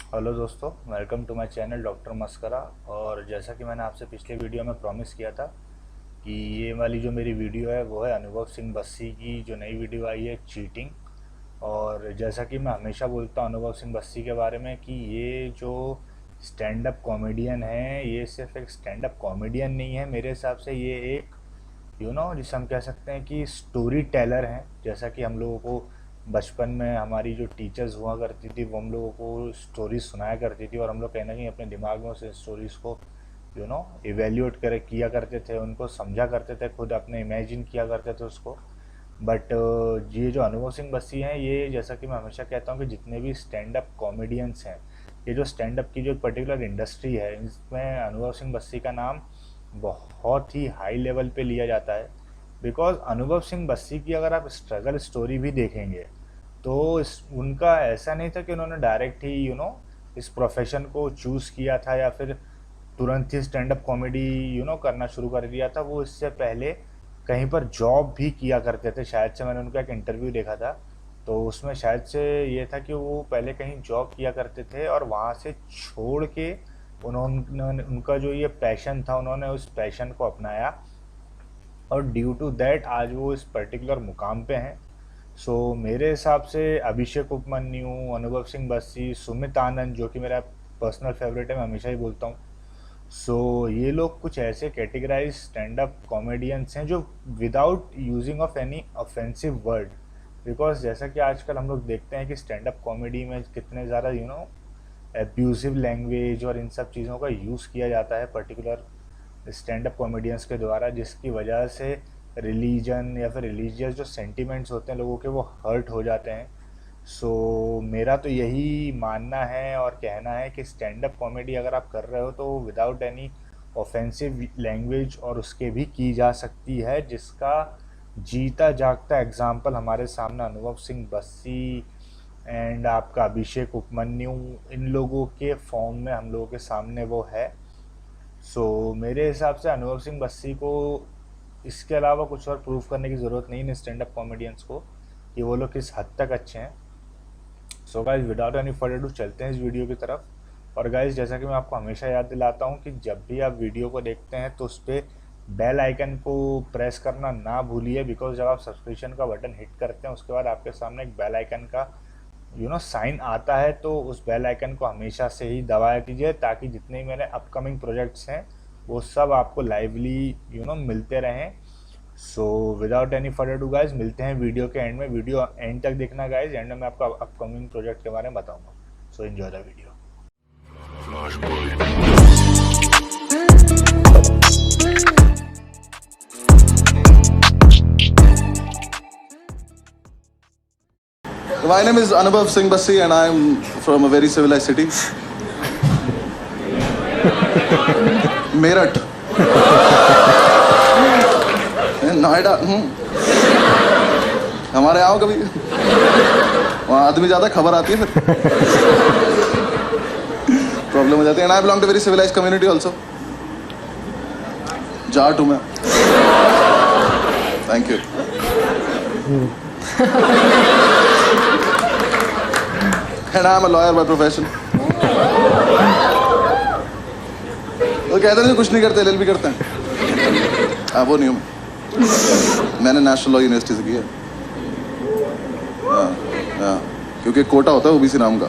Hello दोस्तों, welcome to my channel doctor Maskara. और जैसा कि मैंने आपसे पिछले वीडियो में प्रॉमिस किया था कि ये वाली जो मेरी वीडियो है वो है अनुभव सिंह बस्सी की जो नई वीडियो आई है चीटिंग। और जैसा कि मैं हमेशा बोलता हूँ अनुभव सिंह बस्सी के बारे में कि ये जो स्टैंड अप कॉमेडियन है ये सिर्फ एक स्टैंड अप कॉमेडियन नहीं है, मेरे हिसाब से ये एक जिसे हम कह सकते हैं कि स्टोरी टेलर हैं। जैसा कि हम लोगों को बचपन में हमारी जो टीचर्स हुआ करती थी वो हम लोगों को स्टोरीज सुनाया करती थी और हम लोग कहीं ना कहीं अपने दिमाग में उस स्टोरीज को इवेल्यूएट कर किया करते थे, उनको समझा करते थे, खुद अपने इमेजिन किया करते थे उसको। बट ये जो अनुभव सिंह बस्सी हैं, ये जैसा कि मैं हमेशा कहता हूँ कि जितने भी स्टैंड अप कॉमेडियंस हैं, ये जो स्टैंड अप की जो पर्टिकुलर इंडस्ट्री है इसमें अनुभव सिंह बस्सी का नाम बहुत ही हाई लेवल पे लिया जाता है। बिकॉज अनुभव सिंह बस्सी की अगर आप स्ट्रगल स्टोरी भी देखेंगे तो उनका ऐसा नहीं था कि उन्होंने डायरेक्ट ही इस प्रोफेशन को चूज़ किया था या फिर तुरंत ही स्टैंड अप कॉमेडी करना शुरू कर दिया था। वो इससे पहले कहीं पर जॉब भी किया करते थे। शायद से मैंने उनका एक इंटरव्यू देखा था तो उसमें शायद से ये था कि वो पहले कहीं जॉब किया करते थे और वहाँ से छोड़ के उन्होंने उनका जो ये पैशन था उन्होंने उस पैशन को अपनाया और ड्यू टू दैट आज वो इस पर्टिकुलर मुकाम पे हैं। सो मेरे हिसाब से अभिषेक उपमन्यु, अनुभव सिंह बस्सी, सुमित आनंद जो कि मेरा पर्सनल फेवरेट है, मैं हमेशा ही बोलता हूँ। सो ये लोग कुछ ऐसे कैटेगराइज स्टैंड अप कॉमेडियंस हैं जो without using of any offensive word, because जैसा कि आजकल हम लोग देखते हैं कि स्टैंड अप कॉमेडी में कितने ज़्यादा एब्यूजिव लैंग्वेज और इन सब चीज़ों का यूज़ किया जाता है पर्टिकुलर स्टैंड अप कॉमेडियंस के द्वारा, जिसकी वजह से रिलीजन या फिर रिलीजियस जो सेंटिमेंट्स होते हैं लोगों के वो हर्ट हो जाते हैं। सो मेरा तो यही मानना है और कहना है कि स्टैंड अप कॉमेडी अगर आप कर रहे हो तो विदाउट एनी ऑफेंसिव लैंग्वेज और उसके भी की जा सकती है, जिसका जीता जागता एग्जाम्पल हमारे सामने अनुभव सिंह बस्सी एंड आपका अभिषेक उपमन्यु इन लोगों के फॉर्म में हम लोगों के सामने वो है। सो मेरे हिसाब से अनुभव सिंह बस्सी को इसके अलावा कुछ और प्रूव करने की ज़रूरत नहीं है स्टैंड अप कॉमेडियंस को कि वो लोग किस हद तक अच्छे हैं। So guys without any further do चलते हैं इस वीडियो की तरफ। और गाइज जैसा कि मैं आपको हमेशा याद दिलाता हूँ कि जब भी आप वीडियो को देखते हैं तो उस पर बेल आइकन को प्रेस करना ना भूलिए, बिकॉज जब आप सब्सक्रिप्शन का बटन हिट करते हैं उसके बाद आपके सामने एक बेल आइकन का साइन आता है, तो उस बेल आइकन को हमेशा से ही दबाया कीजिए ताकि जितने मेरे अपकमिंग प्रोजेक्ट्स हैं वो सब आपको लाइवली मिलते रहें। So without any further do guys मिलते हैं वीडियो के एंड में। वीडियो एंड तक देखना गाइज, एंड में आपको अपकमिंग प्रोजेक्ट के बारे में बताऊंगा। So enjoy the video. My name is Anubhav Singh Bassi and I am from a very civilized city. Meerut, Noida. हमारे आओ कभी, वहाँ आदमी ज़्यादा खबर आती है फिर प्रॉब्लम हो जाती है। And I belong to very civilized community also. Jat हूँ मैं। Thank you. And I am a lawyer by profession. वो कहते हैं कुछ नहीं करते, LLB करते हैं। वो नहीं हूँ, मैंने नेशनल लॉ यूनिवर्सिटी से किया। हाँ, क्योंकि कोटा होता है ओबीसी नाम का,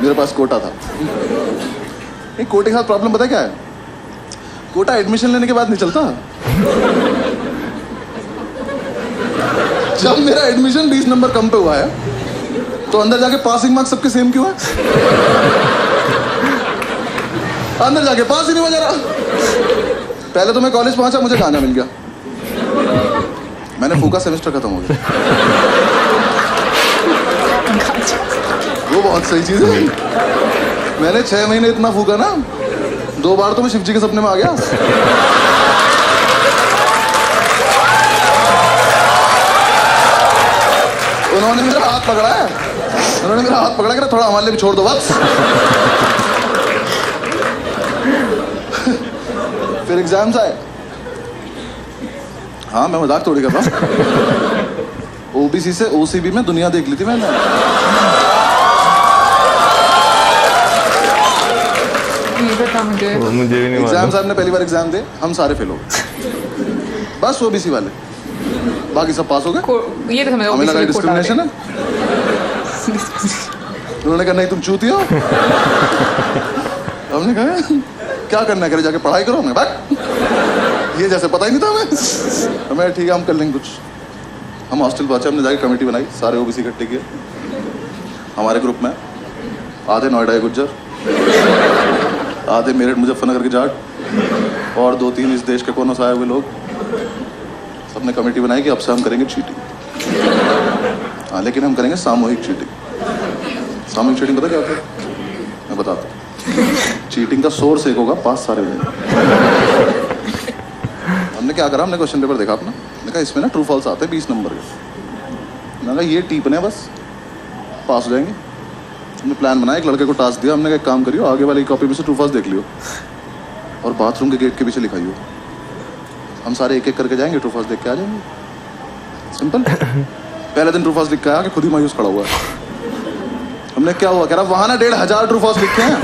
मेरे पास कोटा था। नहीं, कोटे के साथ प्रॉब्लम पता क्या है, कोटा एडमिशन लेने के बाद नहीं चलता। जब मेरा एडमिशन 20 नंबर कम पे हुआ है तो अंदर जाके पासिंग मार्क्स सबके सेम क्यों है? अंदर जाके पास ही नहीं हो जा रहा। पहले तो मैं कॉलेज पहुंचा, मुझे गाना मिल गया, मैंने फूका, सेमेस्टर खत्म हो गया। वो बहुत सही चीज है। मैंने 6 महीने इतना फूका ना, 2 बार तो मैं शिव जी के सपने में आ गया। उन्होंने मेरा हाथ पकड़ा है, उन्होंने मेरा हाथ पकड़ा कि थोड़ा हमारे लिए भी छोड़ दो बस। फिर एग्जाम्स आए। हाँ, मैं मजाक थोड़ी कर रहा हूँ। ओबीसी से ओसीबी में दुनिया देख ली थी मैंने। नहीं पता मुझे। मुझे भी नहीं एग्जाम मालूम। साहब ने पहली बार एग्जाम दे, हम सारे फेल हो गए, बस ओबीसी वाले, बाकी सब पास हो गए। ये तो हमें लगा डिस्क्रिमिनेशन है। उन्होंने कहा नहीं तुम चूती हो। हमने कहा क्या करना है, करे जाके पढ़ाई करो। हमने बात ये जैसे पता ही नहीं था हमें ठीक है हम कर लेंगे कुछ। हम हॉस्टल पहुंचे, हमने जाके कमेटी बनाई, सारे ओबीसी इकट्ठे किए हमारे ग्रुप में। आधे नोएडा के गुज्जर, आधे मेरठ मुजफ्फरनगर के जाट और 2-3 इस देश के कोनों से आए हुए लोग। सबने कमेटी बनाई कि अब से हम करेंगे चीटिंग। हाँ लेकिन हम करेंगे सामूहिक चीटिंग। सामूहिक चीटिंग पता क्या होता है? मैं बताता हूँ। चीटिंग का सोर्स एक होगा, पास सारे होंगे। हमने क्या करा, हमने क्वेश्चन पेपर देखा अपना, मैंने कहा इसमें ना ट्रू फॉल्स आते हैं 20 नंबर के। मैंने कहा ये टीपने बस पास हो जाएंगे। हमने प्लान बनाया, एक लड़के को टास्क दिया, हमने कहा एक काम करियो, आगे वाली कॉपी में से ट्रू फॉल्स देख लियो और बाथरूम के गेट के पीछे लिखाइयो। हम सारे एक एक करके जाएंगे, ट्रू फॉल्स देख के आ जाएंगे। सिंपल। पहले दिन ट्रू फॉल्स लिख के आया कि खुद ही मायूस खड़ा हुआ है। हमने क्या हुआ, कह रहा वहां ना 1500 ट्रू फॉल्स लिखे हैं।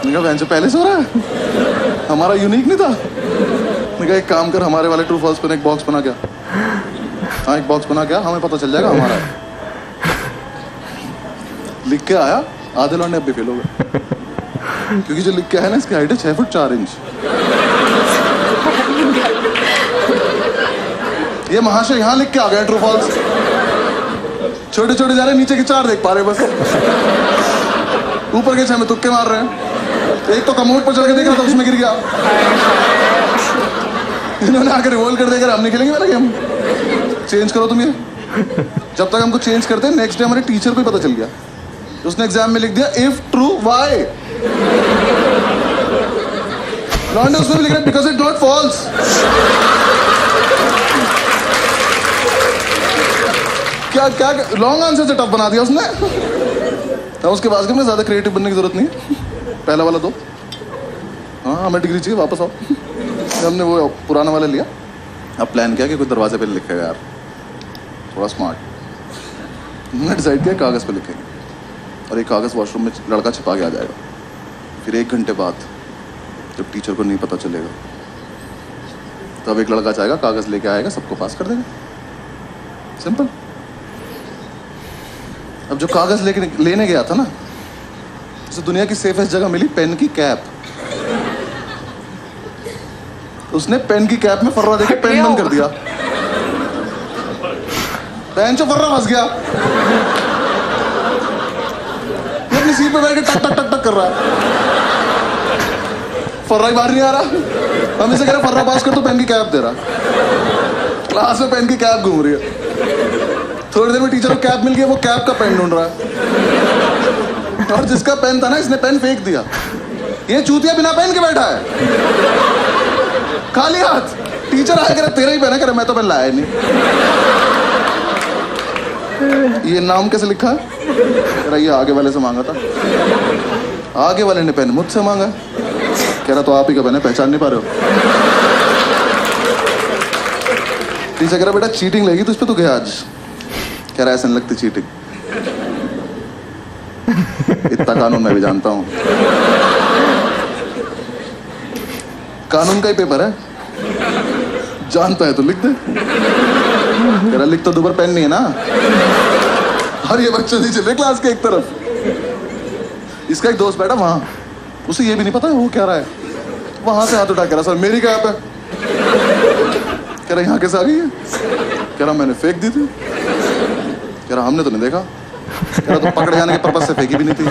मैंने कहा पहले से हो रहा है, हमारा यूनिक नहीं था। मैंने कहा एक काम कर, हमारे वाले ट्रू फॉल्स पर एक बॉक्स बना क्या। हाँ एक बॉक्स बना क्या, हमें पता चल जाएगा हमारा है। लिख के आया, आधे लौंडे अब भी फेल हो गए क्योंकि जो लिख के है ना इसकी हाइट है 6 फुट 4 इंच। ये महाशय यहाँ लिख के आ गए ट्रू फॉल्स, छोटे छोटे जा रहे, नीचे के 4 देख पा रहे बस, ऊपर के 6 में तुक्के मार रहे हैं। एक तो कमोड पर चढ़ के देख रहा था, उसमें गिर गया। इन्होंने आकर रिवोल्व कर देकर हम नहीं खेलेंगे वाला गेम, चेंज करो तुम ये। जब तक हमको चेंज करते, नेक्स्ट डे हमारे टीचर को ही पता चल गया, उसने एग्जाम में लिख दिया इफ ट्रू वाई। लॉन्डे उसमें भी लिख रहा है बिकॉज इट नॉट फॉल्स। क्या क्या लॉन्ग आंसर से टफ बना दिया उसने। तो उसके बाद में ज्यादा क्रिएटिव बनने की जरूरत नहीं है, पहला वाला दो। हाँ हमें डिग्री चाहिए, वापस आओ। हमने वो पुराना वाला लिया, अब प्लान किया कि कोई दरवाजे पे लिखेगा यार, थोड़ा स्मार्ट। हमने डिसाइड किया कागज पे लिखेंगे और एक कागज वॉशरूम में लड़का छिपा के आ जाएगा। फिर 1 घंटे बाद जब टीचर को नहीं पता चलेगा तब एक लड़का जाएगा, कागज लेके आएगा, सबको पास कर देगा। सिंपल। अब जो कागज लेने गया था ना, उसे दुनिया की सेफेस्ट जगह मिली पेन की कैप। उसने पेन की कैप में फर्रा देके पेन बंद कर दिया, पेन से फर्रा फंस गया। ये अपनी सीट पे बैठ के टक टक टक टक कर रहा है, फर्रा ही बाहर नहीं आ रहा। हम इसे कह रहे फर्रा पास कर तो पेन की कैप दे रहा। क्लास में पेन की कैप घूम रही है। थोड़ी देर में टीचर को कैप मिल गया, वो कैप का पेन ढूंढ रहा है और जिसका पेन था ना इसने पेन फेंक दिया। ये चूतिया बिना पेन के बैठा है, खाली हाथ। टीचर आया, कह रहा तेरा ही पेन है, कह रहा मैं तो पेन लाया नहीं। ये नाम कैसे लिखा है, कह रहा ये आगे वाले से मांगा था। आगे वाले ने पेन मुझसे मांगा, कह रहा तो आप ही का पेन है, पहचान नहीं पा रहे हो। टीचर कह रहा बेटा चीटिंग लगी तो इस पे तो गया आज। कह रहा ऐसा नहीं लगती चीटिंग, इतना कानून मैं भी जानता हूं। कानून का ही पेपर है, जानता है तो लिख दे। कह रहा लिख तो दूबर पेन नहीं है ना। और ये बच्चे नहीं चले क्लास के एक तरफ। इसका एक दोस्त बैठा वहां, उसे ये भी नहीं पता वो क्या रहा है। वहां से हाथ उठा, कह रहा सर मेरी कैप है। कह रहा यहाँ कैसे आ गई है, कह रहा मैंने फेंक दी थी। कह रहा हमने तो नहीं देखा। कह रहा तो पकड़े जाने के पर्पस से फेंकी भी नहीं थी।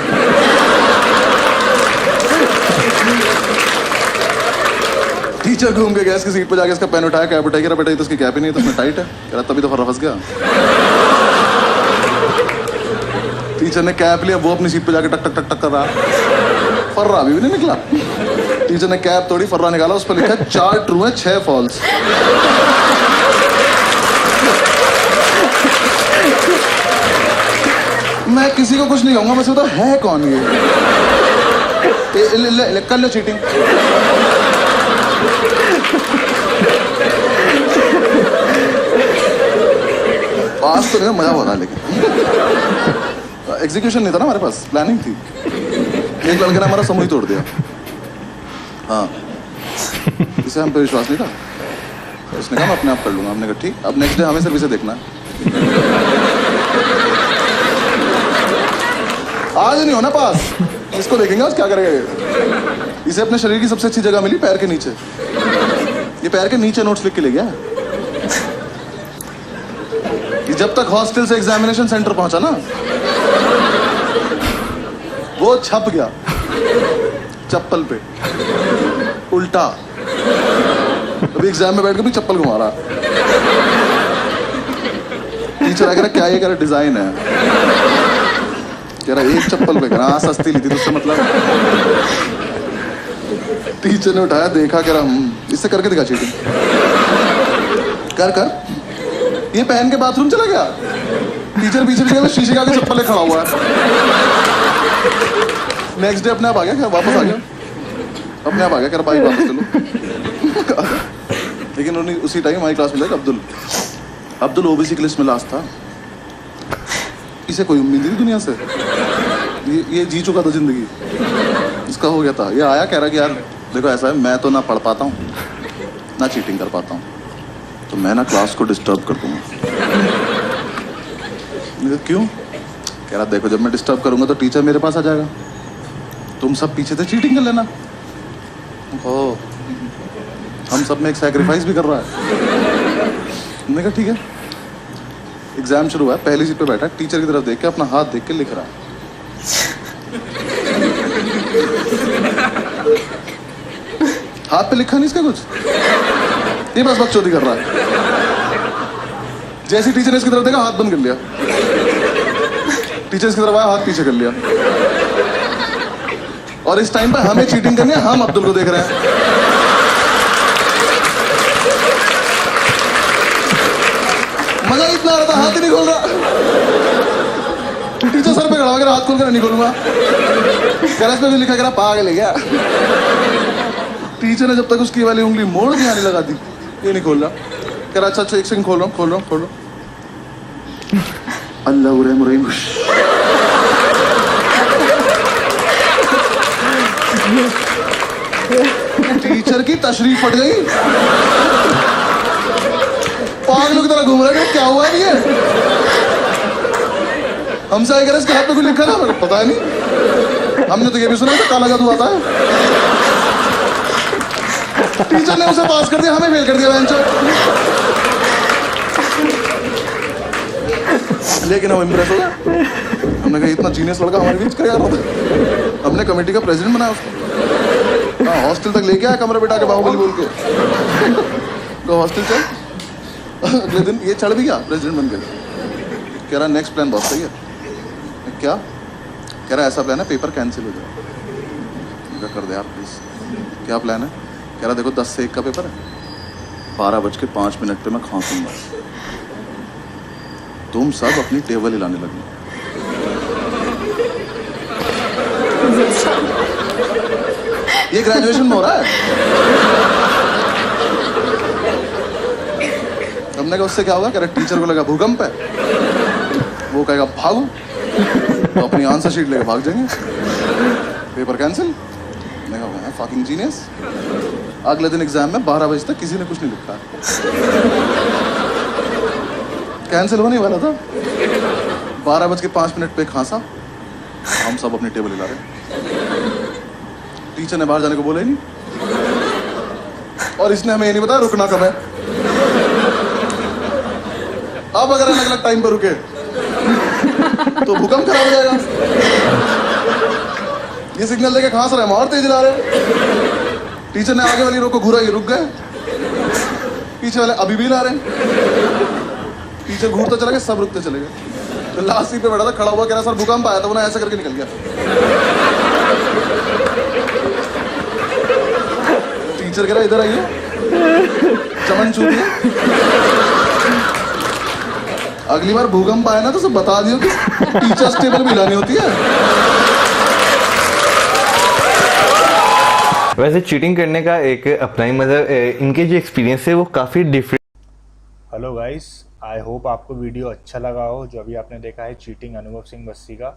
टीचर घूम के गया इसकी सीट पे जाके इसका पेन उठाया, कैप उठाई, कह रहा बेटा ये तो इसकी कैप ही नहीं है, तो इसमें टाइट है। कह रहा तभी तो फर्रा फंस गया। टीचर ने कैप लिया, वो अपनी सीट पे जाके टक टक टक टक कर रहा, फर्रा अभी भी नहीं निकला। टीचर ने कैप तोड़ी, फर्रा निकाला, उस पर लिखा 4 ट्रू है 6 फॉल्स। मैं किसी को कुछ नहीं कहूंगा, मैं सोचता है कौन ये। कर लो चीटिंग। पास तो नहीं, मजा हुआ था लेकिन एग्जीक्यूशन नहीं था ना हमारे पास, प्लानिंग थी। एक लड़के ने हमारा समूह ही तोड़ दिया। हाँ, इसे हम पे विश्वास नहीं था। उसने कहा मैं अपने आप कर लूंगा। हमने कहा ठीक। अब नेक्स्ट डे हमें सिर्फ इसे देखना है। आज नहीं होना पास, इसको देखेंगे आज क्या करेगा ये। इसे अपने शरीर की सबसे अच्छी जगह मिली, पैर के नीचे। ये पैर के नीचे नोट्स लिख के ले गया। ये जब तक हॉस्टल से एग्जामिनेशन सेंटर पहुंचा ना, वो छप गया चप्पल पे उल्टा। अभी एग्जाम में बैठ के भी चप्पल घुमा रहा। टीचर आ कह रहा क्या ये, कह रहा डिजाइन है। कह रहा एक चप्पल पे, कह रहा सस्ती ली थी तुझसे मतलब। टीचर ने उठाया, देखा, कह रहा इससे करके दिखा चीटिंग। कर कर। ये पहन के बाथरूम चला गया। टीचर पीछे पीछे शीशे के आगे चप्पल खड़ा हुआ है। नेक्स्ट डे अपने आप आ गया, क्या वापस आ गया, अपने आप आ गया, कह रहा भाई वापस चलो। लेकिन उन्हें उसी टाइम हमारी क्लास में जाएगा अब्दुल ओबीसी की लिस्ट में लास्ट था। इसे कोई उम्मीद नहीं दुनिया से। ये जी चुका था जिंदगी, इसका हो गया था। ये आया, कह रहा कि यार देखो ऐसा है, मैं तो ना पढ़ पाता हूँ ना चीटिंग कर पाता हूँ, तो मैं ना क्लास को डिस्टर्ब कर दूंगा। क्यों? कह रहा देखो जब मैं डिस्टर्ब करूंगा तो टीचर मेरे पास आ जाएगा, तुम सब पीछे से चीटिंग कर लेना। ओ, हम सब में एक सैक्रिफाइस भी कर रहा है। मैंने कहा ठीक है। एग्जाम शुरू हुआ, पहली सीट पे बैठा, टीचर की तरफ देख के अपना हाथ देख के लिख रहा है। हाथ पे लिखा नहीं इसका कुछ, ये बस बकचोदी कर रहा है। जैसे टीचर ने इसकी तरफ देखा, हाथ बंद कर लिया। टीचर इसकी तरफ आया, हाथ पीछे कर लिया। और इस टाइम पे हमें चीटिंग करनी है, हम अब्दुल को देख रहे हैं। मजा इतना आ रहा था, हाथ ही नहीं खोल रहा। टीचर सर पे खड़ा हो, हाथ खोल कर नहीं खोलूंगा। कह पे भी लिखा, कह पागल है क्या। टीचर ने जब तक उसकी वाली उंगली मोड़ के आने लगा दी, ये नहीं खोल रहा। कह रहा अच्छा एक सेकंड, खोल रहा हूँ। अल्लाह मुरैम। टीचर की तशरीफ फट गई। पागलों की तरह घूम रहा है, क्या हुआ ये। हमसे आए, इसके हाथ में कुछ लिखा ना, पता है नहीं। हमने तो ये भी सुना था काला जादू आता है। टीचर ने उसे पास कर दिया, हमें फेल कर दिया बेंचो। लेकिन हम इम्प्रेस हो गए। हमने कहा इतना जीनियस लड़का हमारे बीच कर रहा था। हमने कमेटी का प्रेसिडेंट बनाया उसको। हाँ, हॉस्टल तक लेके आया, कमरे बिठा के बाहुबली बोल के। तो हॉस्टल चल। अगले दिन ये चढ़ भी गया, प्रेसिडेंट बन गया। कह रहा नेक्स्ट प्लान बहुत सही है। क्या? कह रहा ऐसा प्लान है, पेपर कैंसिल हो जाए। कर दे आप प्लीज। क्या प्लान है? कह रहा देखो 10 से 1 का पेपर है, 12:05 पे मैं खांसूंगा, तुम सब अपनी टेबल हिलाने लगना। ये ग्रेजुएशन में हो रहा है। हमने कहा उससे क्या होगा? कह रहा टीचर को लगा भूकंप है, वो कहेगा भागो, तो अपनी आंसर शीट लेके भाग जाएंगे, पेपर कैंसिल। मैं कहा फकिंग जीनियस। अगले दिन एग्जाम में 12 बजे तक किसी ने कुछ नहीं लिखा। कैंसिल होने वाला था, 12:05 पे खांसा, हम सब अपनी टेबल हिला रहे। टीचर ने बाहर जाने को बोला ही नहीं, और इसने हमें ये नहीं बताया रुकना कब है। अब अगर अलग अलग टाइम पर रुके तो भूकंप खराब हो जाएगा। ये सिग्नल लेके खांस रहे, हम और तेज हिला रहे। टीचर ने आगे वाली रो को घूरा, ये रुक गए, पीछे वाले अभी भी ला रहे हैं। टीचर घूरता चला गया, सब रुकते चले गए। तो लास्ट सीट पे बैठा था, खड़ा हुआ, कह रहा सर भूकंप आया था, वो ना ऐसे करके निकल गया। टीचर कह रहा इधर आइए, चमन चूतिए, अगली बार भूकंप आया ना तो सब बता दियो कि टीचर्स टेबल भी हिलानी होती है। वैसे चीटिंग करने का एक अपना ही मतलब इनके जो एक्सपीरियंस है वो काफ़ी different. Hello guys, I hope आपको वीडियो अच्छा लगा हो जो अभी आपने देखा है चीटिंग अनुभव सिंह बस्सी का।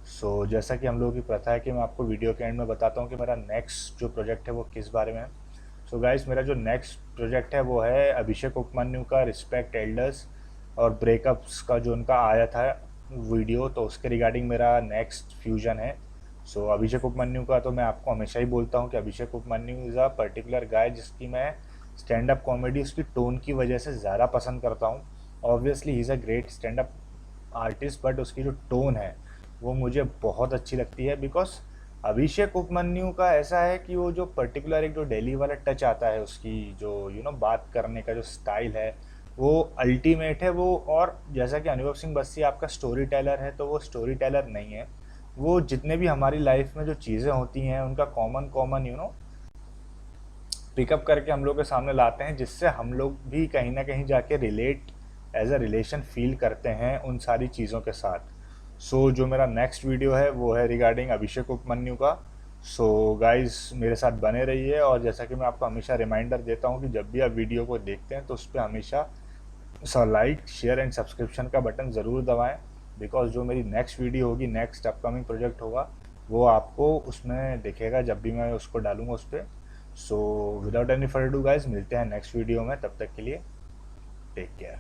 सो जैसा कि हम लोगों की प्रथा है कि मैं आपको वीडियो के एंड में बताता हूँ कि मेरा नेक्स्ट जो प्रोजेक्ट है वो किस बारे में है। सो गाइस, मेरा जो नेक्स्ट प्रोजेक्ट है वो है अभिषेक उपमन्यु का रिस्पेक्ट एल्डर्स और ब्रेकअप्स का जो उनका आया था वीडियो, तो उसके रिगार्डिंग मेरा नेक्स्ट फ्यूजन है। सो अभिषेक उपमन्यु का तो मैं आपको हमेशा ही बोलता हूँ कि Abhishek Upamanyu is a particular guy जिसकी मैं स्टैंड अप कॉमेडी उसकी टोन की वजह से ज़्यादा पसंद करता हूँ। Obviously he is a great stand up artist, but उसकी जो टोन है वो मुझे बहुत अच्छी लगती है। बिकॉज अभिषेक उपमन्यु का ऐसा है कि वो जो पर्टिकुलर एक जो डेली वाला टच आता है, उसकी जो बात करने का जो स्टाइल है वो अल्टीमेट है वो। और जैसा कि अनुभव सिंह बस्सी आपका स्टोरी टेलर है, तो वो स्टोरी टेलर नहीं है, वो जितने भी हमारी लाइफ में जो चीज़ें होती हैं उनका कॉमन कॉमन पिकअप करके हम लोग के सामने लाते हैं, जिससे हम लोग भी कहीं ना कहीं जाके relate as a relation feel करते हैं उन सारी चीज़ों के साथ। सो जो मेरा नेक्स्ट वीडियो है वो है रिगार्डिंग अभिषेक उपमन्यु का। सो गाइस, मेरे साथ बने रहिए। और जैसा कि मैं आपको हमेशा रिमाइंडर देता हूँ कि जब भी आप वीडियो को देखते हैं तो उस पर हमेशा लाइक शेयर एंड सब्सक्रिप्शन का बटन ज़रूर दबाएं। बिकॉज जो मेरी नेक्स्ट वीडियो होगी, नेक्स्ट अपकमिंग प्रोजेक्ट होगा, वो आपको उसमें दिखेगा जब भी मैं उसको डालूंगा उस पर। So without any further do guys, मिलते हैं नेक्स्ट वीडियो में, तब तक के लिए टेक केयर।